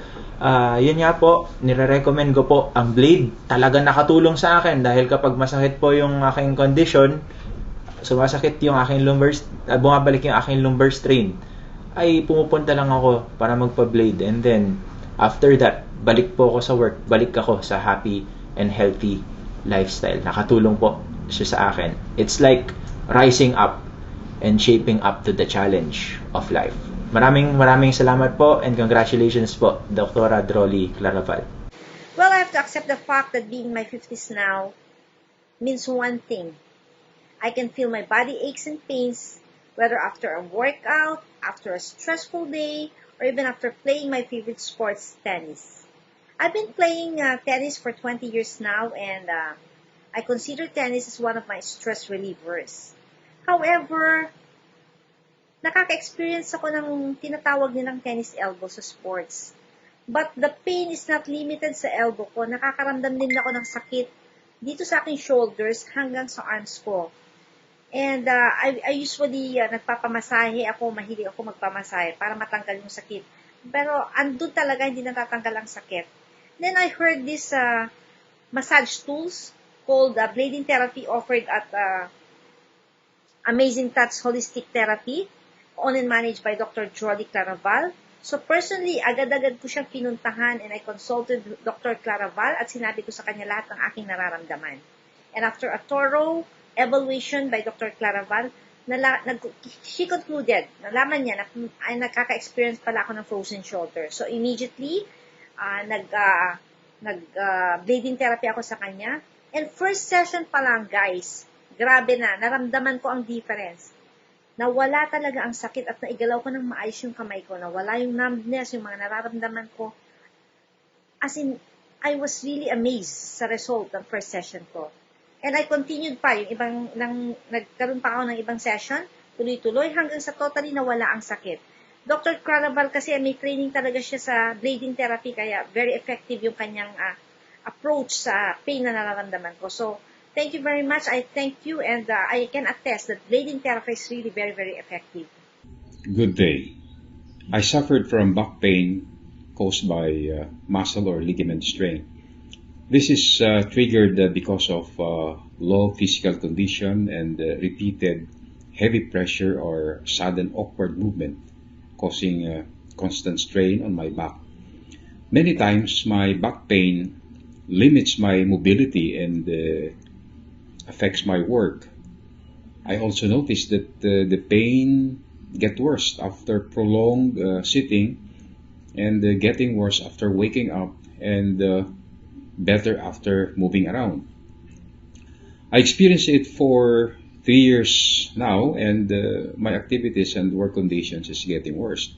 yun nga po, nire-recommend ko po ang blade. Talagang nakatulong sa akin dahil kapag masakit po yung aking condition, sumasakit yung aking bumabalik yung aking lumbar strain, ay pumupunta lang ako para magpa-blade, and then after that, balik po ako sa work, balik ako sa happy and healthy lifestyle. Nakatulong po siya sa akin. It's like rising up and shaping up to the challenge of life. Maraming salamat po, and congratulations po, Dr. Drolly Claravall. Well, I have to accept the fact that being in my 50s now means one thing. I can feel my body aches and pains, whether after a workout, after a stressful day, or even after playing my favorite sports, tennis. I've been playing tennis for 20 years now, and I consider tennis as one of my stress relievers. However, nakaka-experience ako ng tinatawag nilang tennis elbow sa sports. But the pain is not limited sa elbow ko. Nakakaramdam din ako ng sakit dito sa aking shoulders hanggang sa arms ko. And I usually nagpapamasahe ako, mahilig ako magpamasahe para matanggal yung sakit. Pero andun talaga hindi natatanggal ang sakit. Then I heard this massage tools called blading therapy offered at Amazing Touch Holistic Therapy, owned and managed by Dr. Drolly Claravall. So personally, agad-agad ko siyang pinuntahan, and I consulted Dr. Claravall at sinabi ko sa kanya lahat ng aking nararamdaman. And after a thorough evaluation by Dr. Claravall, she concluded, nalaman niya na nagkaka-experience pala ako ng frozen shoulder. So immediately, blading therapy ako sa kanya. And first session pa lang, guys, grabe na, naramdaman ko ang difference. Nawala talaga ang sakit at naigalaw ko ng maayos yung kamay ko. Nawala yung numbness, yung mga nararamdaman ko. As in, I was really amazed sa result ng first session ko. And I continued pa, yung nagkaroon pa ako ng ibang session, tuloy-tuloy, hanggang sa totally nawala ang sakit. Dr. Claravall kasi may training talaga siya sa blading therapy, kaya very effective yung kanyang approach sa pain na nararamdaman ko. So, thank you very much. I thank you, and I can attest that blading therapy is really very, very effective. Good day. I suffered from back pain caused by muscle or ligament strain. This is triggered because of low physical condition and repeated heavy pressure or sudden awkward movement, causing constant strain on my back. Many times, my back pain limits my mobility and affects my work. I also noticed that the pain gets worse after prolonged sitting, and getting worse after waking up, and better after moving around. I experienced it for 3 years now, and my activities and work conditions is getting worse.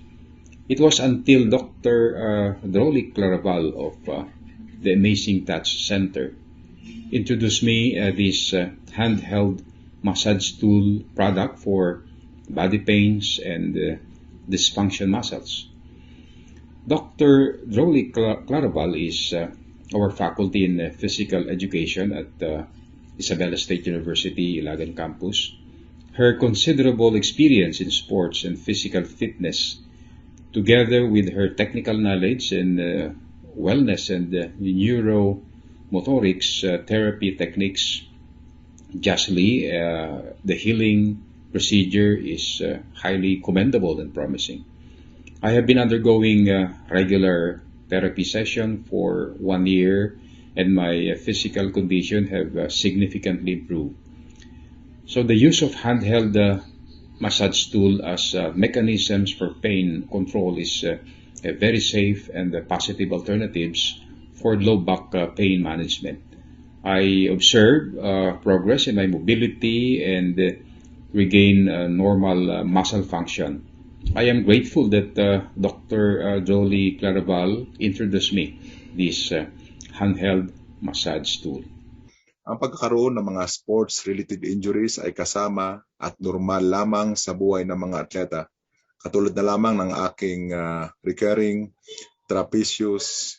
It was until Dr. Drolly Claravall of the Amazing Touch Center introduced me this handheld massage tool product for body pains and dysfunction muscles. Dr. Drolly Claravall is our faculty in physical education at Isabela State University, Ilagan campus. Her considerable experience in sports and physical fitness, together with her technical knowledge in wellness and neuromotorics therapy techniques, justly, the healing procedure is highly commendable and promising. I have been undergoing regular therapy session for 1 year, and my physical condition have significantly improved. So the use of handheld massage tool as mechanisms for pain control is a very safe and positive alternatives for low back pain management. I observe progress in my mobility and regain normal muscle function. I am grateful that Dr. Drolly Claravall introduced me this handheld massage tool. Ang pagkakaroon ng mga sports-related injuries ay kasama at normal lamang sa buhay ng mga atleta. Katulad na lamang ng aking recurring trapezius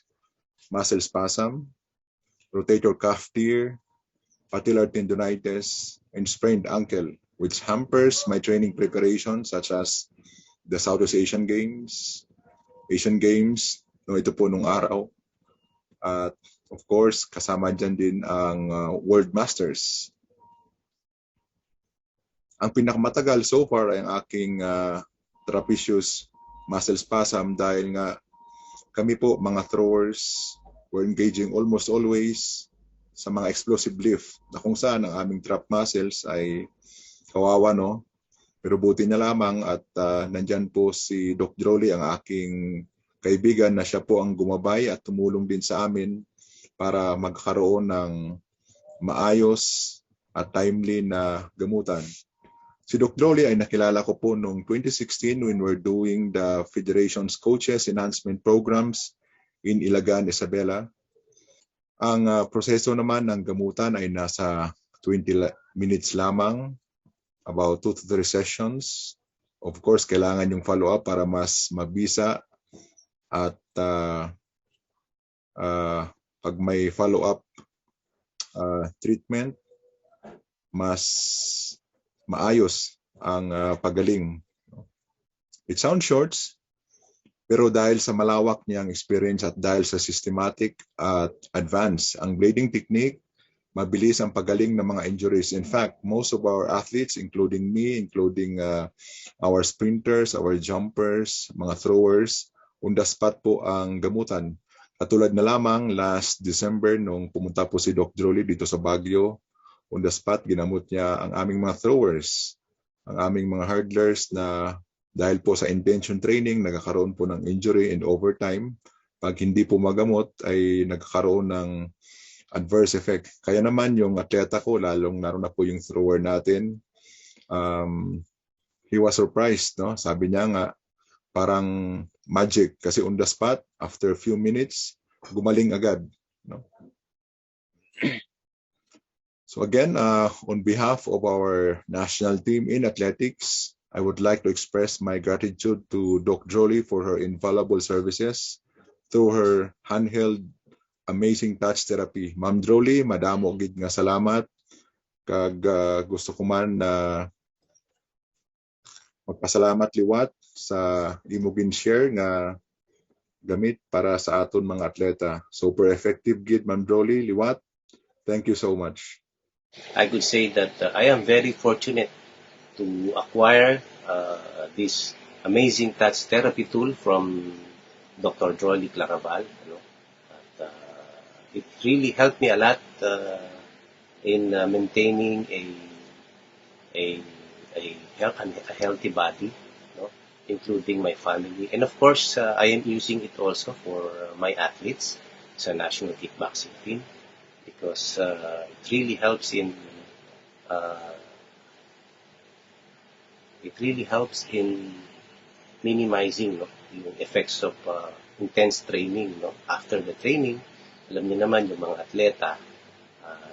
muscle spasm, rotator cuff tear, patellar tendonitis, and sprained ankle, which hampers my training preparation such as the Southeast Asian Games, ito po nung araw. At of course, kasama dyan din ang World Masters. Ang pinakamatagal so far ay ang aking trapezius muscle spasm dahil nga kami po mga throwers were engaging almost always sa mga explosive lift na kung saan ang aming trap muscles ay kawawa, no? Pero buti na lamang at nandyan po si Doc Drolly, ang aking kaibigan, na siya po ang gumabay at tumulong din sa amin para magkaroon ng maayos at timely na gamutan. Si Doc Drolly ay nakilala ko po noong 2016 when we're doing the Federation's Coaches Enhancement Programs in Ilagan, Isabela. Ang proseso naman ng gamutan ay nasa 20 minutes lamang, about 2 to 3 sessions. Of course, kailangan yung follow-up para mas mabisa at pag may follow-up treatment, mas maayos ang pagaling. It sounds short, pero dahil sa malawak niyang experience at dahil sa systematic at advanced ang blading technique, mabilis ang pagaling ng mga injuries. In fact, most of our athletes, including me, including our sprinters, our jumpers, mga throwers, on the spot po ang gamutan. Katulad na lamang last December nung pumunta po si Doc Drolly dito sa Baguio, on the spot ginamot niya ang aming mga throwers, ang aming mga hurdlers na dahil po sa invention training nagkakaroon po ng injury and overtime. Pag hindi po magamot ay nagkakaroon ng adverse effect. Kaya naman yung atleta ko, lalong naroon na po yung thrower natin, he was surprised, no? Sabi niya nga parang magic kasi on the spot, after a few minutes, gumaling agad. No? So again, on behalf of our national team in athletics, I would like to express my gratitude to Doc Drolly for her invaluable services through her handheld amazing touch therapy. Ma'am Drolly, madamo gid nga salamat. Kag gusto ko man na magpasalamat liwat sa imong share nga gamit para sa aton mga atleta. Super effective gid, Ma'am Drolly, liwat. Thank you so much. I could say that I am very fortunate to acquire this amazing touch therapy tool from Dr. Drolly Claravall. It really helped me a lot in maintaining a healthy body, including my family. And of course, I am using it also for my athletes sa national kickboxing team because it really helps in minimizing yung effects of intense training. After the training, alam niyo naman yung mga atleta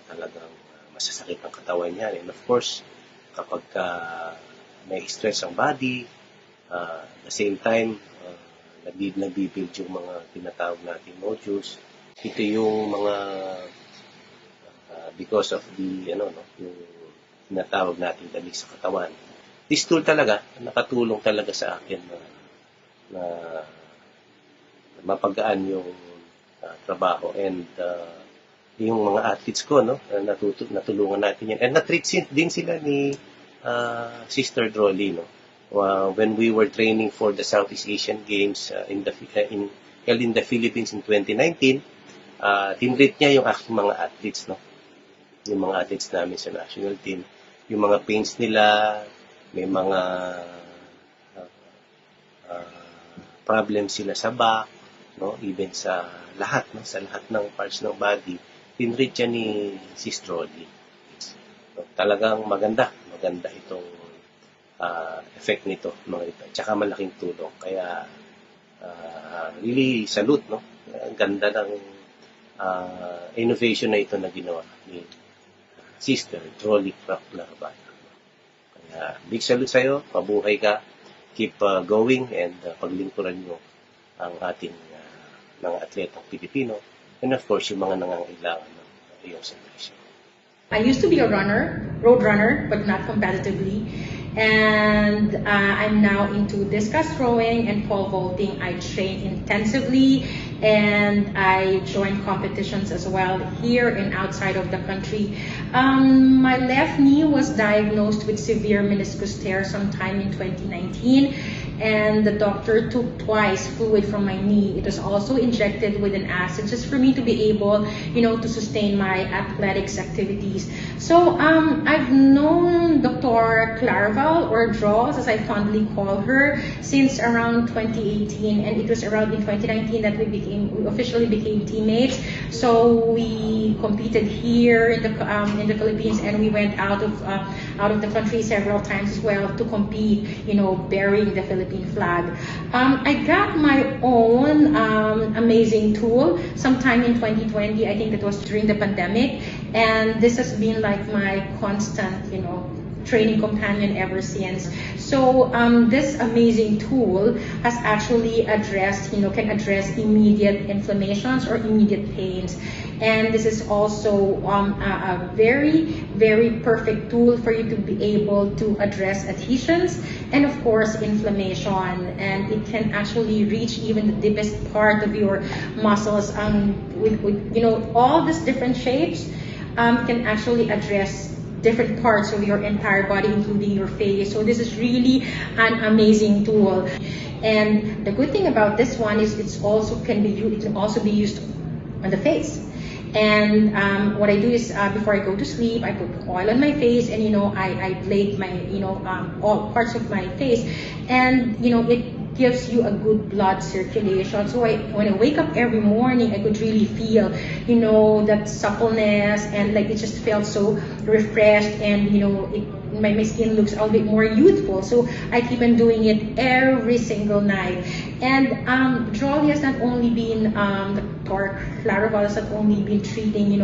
talagang masasakit ang katawan niya. And of course, kapag may stress ang body, at the same time, nagbibuild yung mga tinatawag nating nodules. Ito yung mga because of the yung tinatawag nating dali sa katawan. This tool talaga nakatulong talaga sa akin na mapagaan yung trabaho and yung mga athletes ko, natulungan natin yan. And na-treat din sila ni Sister Drolly, when we were training for the Southeast Asian Games held in the Philippines in 2019. Tinreat niya yung aking mga athletes, yung mga athletes namin sa national team. Yung mga pains nila may mga problem sila sa back, no? Even sa lahat, no? Sa lahat ng parts ng body, tinreat yan ni Sis Drolly. So, talagang maganda itong effect nito, mga ito. Tsaka malaking tulong. Kaya, really salute, no? Ang ganda ng innovation na ito na ginawa ni Sister Drolly Claravall. Kaya, big salute sa'yo. Mabuhay ka. Keep going and paglingkuran nyo ang ating mga atletang Pilipino and of course yung mga nangangailangan ng iyong service. I used to be a road runner, but not competitively. And I'm now into discus throwing and pole vaulting. I train intensively and I join competitions as well here and outside of the country. My left knee was diagnosed with severe meniscus tear sometime in 2019. And the doctor took twice fluid from my knee. It was also injected with an acid just for me to be able, to sustain my athletics activities. So I've known Dr. Claravall, or Draws as I fondly call her, since around 2018, and it was around in 2019 that we officially became teammates. So we competed here in the Philippines, and we went out of the country several times as well to compete, bearing the Philippine flag. I got my own amazing tool sometime in 2020. I think that was during the pandemic, and this has been like my constant, training companion ever since. So this amazing tool has actually can address immediate inflammations or immediate pains. And this is also a very, very perfect tool for you to be able to address adhesions and of course inflammation. And it can actually reach even the deepest part of your muscles. With all these different shapes can actually address different parts of your entire body, including your face. So this is really an amazing tool. And the good thing about this one is it can also be used on the face. And what I do is before I go to sleep, I put oil on my face, and I blade my all parts of my face, and it gives you a good blood circulation. So when I wake up every morning, I could really feel that suppleness, and like it just felt so refreshed, and my skin looks a little bit more youthful. So I keep on doing it every single night. And Drolly has not only been Dr. Claravall has not only been treating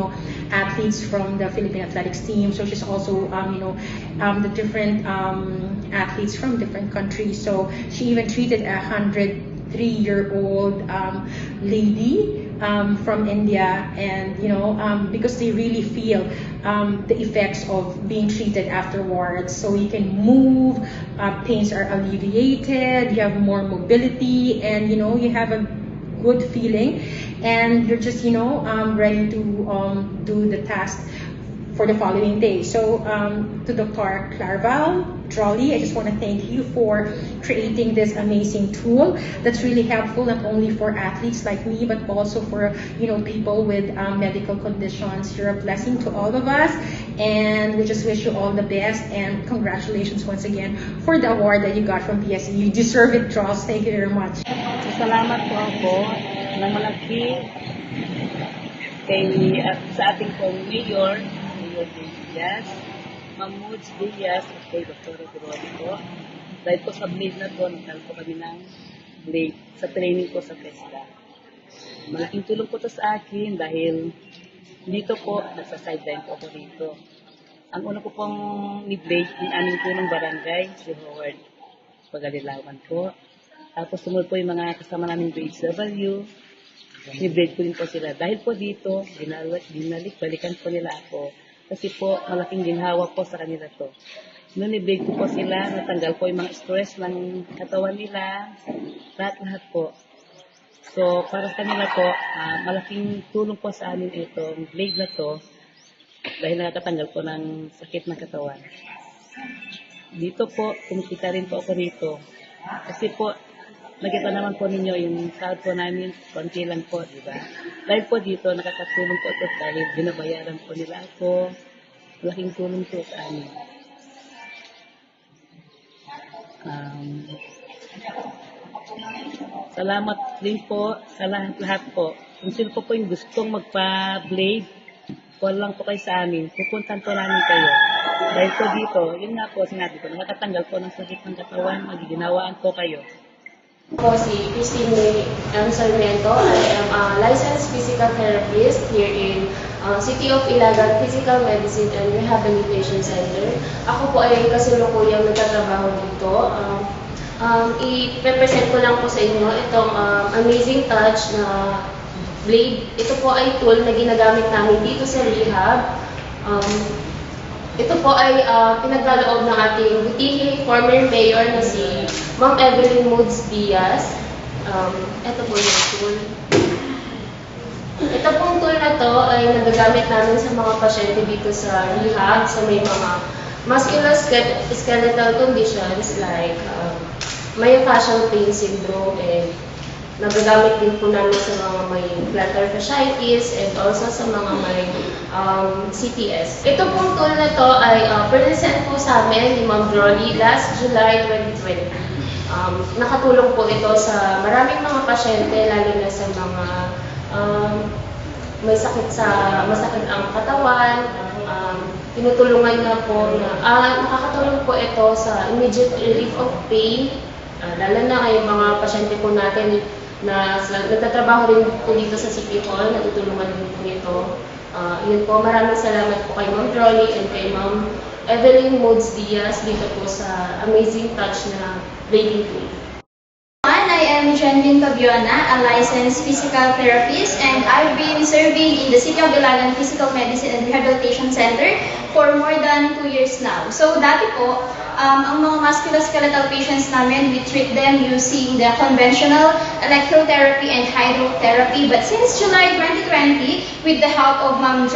athletes from the Philippine Athletics team. So she's also the different athletes from different countries. So she even treated a 103-year-old lady from India, and because they really feel the effects of being treated afterwards. So you can move, pains are alleviated, you have more mobility, and you have a good feeling, and you're just ready to do the task for the following day. So to Dr. Claravall, Drolly, I just want to thank you for creating this amazing tool that's really helpful not only for athletes like me, but also for people with medical conditions. You're a blessing to all of us, and we just wish you all the best, and congratulations once again for the award that you got from PSE. You deserve it, Draws. Thank you very much. Salamat po ako ng malaki sa ating pong Mayor Diaz, Mahmoud Diaz, at kay Dr. Drolly po. Dahil po sa blade na to, nagkaroon po kami ng blade sa training ko sa TESDA. Malaking tulong po to sa akin dahil dito po, nasa sideline po ako dito. Ang una ko pong ni-blade, yung aming punong barangay, si Howard Pagalilawan po. Tapos sumunod po yung mga kasama namin grade W. Ni-blade ko din po sila. Dahil po dito, balikan po nila ako. Kasi po, malaking ginhawa po sa kanila to. Noon ni-blade ko po sila, natanggal po yung mga stress ng katawan nila, lahat po. So, para sa kanila po, malaking tulong po sa amin itong blade na to, dahil nakakatanggal po ng sakit ng katawan. Dito po, kumikita rin po ako rito. Kasi po, nakita naman po ninyo yung sahod po namin, konti lang po, di ba? Dahil po dito, nakakatulong po ito dahil binabayaran po nila ako. Malaking tulong po sa amin. Salamat din po sa lahat po. Kung sino po yung gustong magpa-blade, call lang po kayo sa amin. Pupuntan po namin kayo. Dahil po dito, yun nga po sinabi ko, nakatanggal po ng sakit ng katawan, magiginawaan po kayo. Ako si Christine M. Sarmiento. I am a licensed physical therapist here in City of Ilagan Physical Medicine and Rehabilitation Center. Ako po ay kasalukuyang nagtatrabaho dito. I-represent ko lang po sa inyo itong amazing touch na blade. Ito po ay tool na ginagamit namin dito sa rehab. Ito po ay pinaglaloob ng ating butihing former mayor na si Ma'am Evelyn Moods Diaz. Ito po yung tool. Ito pong tool na to ay nagagamit namin sa mga pasyente dito sa rehab, sa may mga musculoskeletal conditions like myofascial pain syndrome, and nagagamit din po namin sa mga may plantar fasciitis and also sa mga may CTS. Ito pong tool na to ay present po sa amin ni Ma'am Drolly last July 2020. Nakatulong po ito sa maraming mga pasyente, lalo na sa mga may masakit ang katawan. Tinutulungan na po na nakakatulong po ito sa immediate relief of pain, lalo na ay mga pasyente po natin na nagtatrabaho rin po dito sa City Hall, natutulungan din po nito. Yun po, maraming salamat po kay Ma'am Drolly and kay Ma'am Evelyn Moods Diaz dito po sa amazing touch na blading tool. I am Janvin Cabiona, a licensed physical therapist, and I've been serving in the City of Ilagan Physical Medicine and Rehabilitation Center for more than 2 years now. So dati po, ang mga musculoskeletal patients namin, we treat them using the conventional electrotherapy and hydrotherapy. But since July 2020, with the help of Ma'am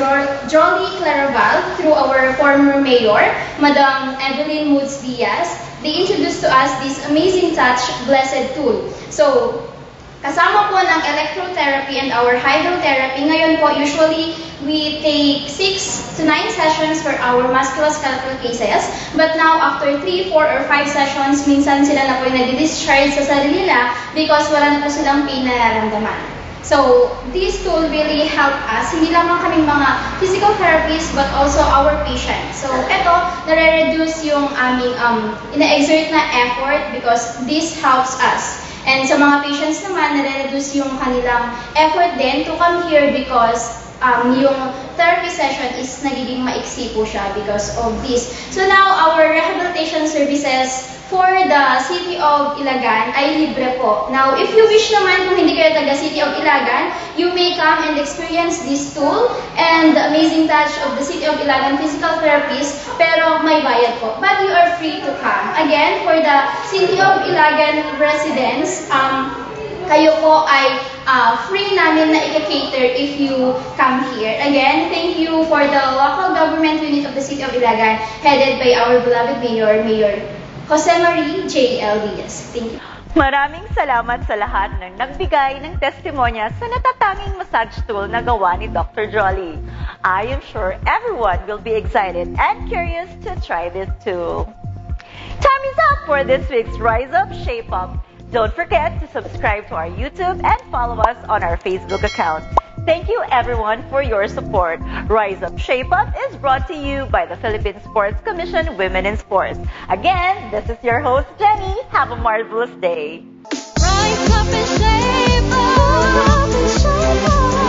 Drolly Claravall, through our former mayor, Madam Evelyn Moods Diaz, they introduced to us this amazing touch blessed tool. So, kasama po ng electrotherapy and our hydrotherapy, ngayon po usually we take 6 to 9 sessions for our musculoskeletal cases. But now, after 3, 4, or 5 sessions, minsan sila na po yung nag-discharge sa sarili nila because wala na po silang pain na nararamdaman. So, this tool really helped us, hindi lamang kaming mga physical therapists, but also our patients. So, ito, nare-reduce yung aming ina-exert na effort because this helps us. And sa mga patients naman, nare-reduce yung kanilang effort din to come here because yung therapy session is nagiging maiksi po siya because of this. So now, our rehabilitation services for the City of Ilagan ay libre po. Now, if you wish naman, kung hindi kayo taga City of Ilagan, you may come and experience this tool and the amazing touch of the City of Ilagan physical therapist, pero may bayad po. But you are free to come. Again, for the City of Ilagan residents, kayo po ay free namin na i-cater if you come here. Again, thank you for the local government unit of the City of Ilagan, headed by our beloved Mayor, Mayor Jose Marie J. L. Diaz. Thank you. Maraming salamat sa lahat ng nagbigay ng testimonya sa natatanging massage tool na gawa ni Dr. Drolly. I am sure everyone will be excited and curious to try this tool. Time is up for this week's Rise Up, Shape Up. Don't forget to subscribe to our YouTube and follow us on our Facebook account. Thank you everyone for your support. Rise Up, Shape Up is brought to you by the Philippine Sports Commission Women in Sports. Again, this is your host, Jenny. Have a marvelous day. Rise up and shape up.